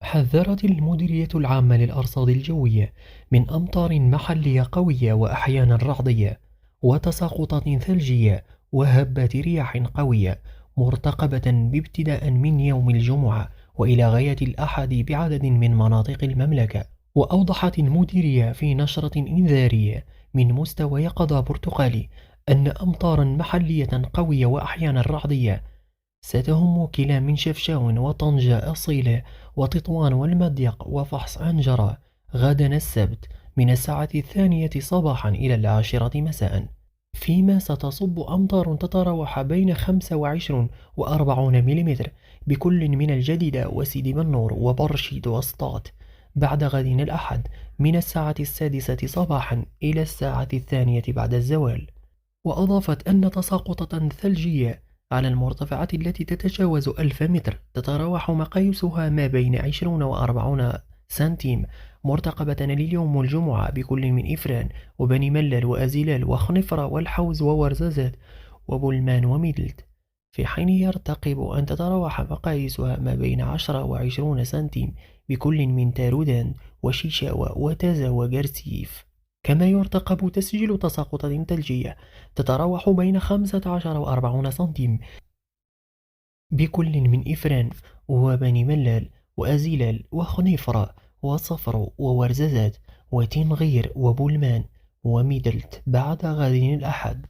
حذرت المديرية العامة للأرصاد الجوية من أمطار محلية قوية وأحيانا رعدية وتساقطات ثلجية وهبات رياح قوية مرتقبة بابتداء من يوم الجمعة وإلى غاية الأحد بعدد من مناطق المملكة. وأوضحت المديرية في نشرة إنذارية من مستوى يقظة برتقالي أن أمطارا محلية قوية وأحيانا رعدية ستهم كلا من شفشاون وطنجة أصيلة وتطوان والمضيق وفحص أنجرة غدا السبت من الساعة 2 صباحا إلى 10 مساء، فيما ستصب أمطار تتراوح بين 25 و40 ملم بكل من الجديدة وسيدي بنور وبرشيد وسطات بعد غد الأحد من الساعة 6 صباحا إلى الساعة 2 بعد الزوال. وأضافت أن تساقطات ثلجية على المرتفعات التي تتجاوز 1000 متر تتراوح مقاييسها ما بين 20 و40 سنتيم مرتقبة لليوم الجمعة بكل من إفران وبني ملل وأزلال وخنفرة والحوز وورزازات وبلمان وميدلت، في حين يرتقب أن تتراوح مقاييسها ما بين 10 و20 سنتيم بكل من تارودان وشيشاوة وتازا وجرسيف. كما يرتقب تسجيل تساقطات ثلجية تتراوح بين 15 و40 سنتيم بكل من إفران وبني ملال وأزيلال وخنيفرة وصفر وورزازات وتنغير وبولمان وميدلت بعد غد الأحد.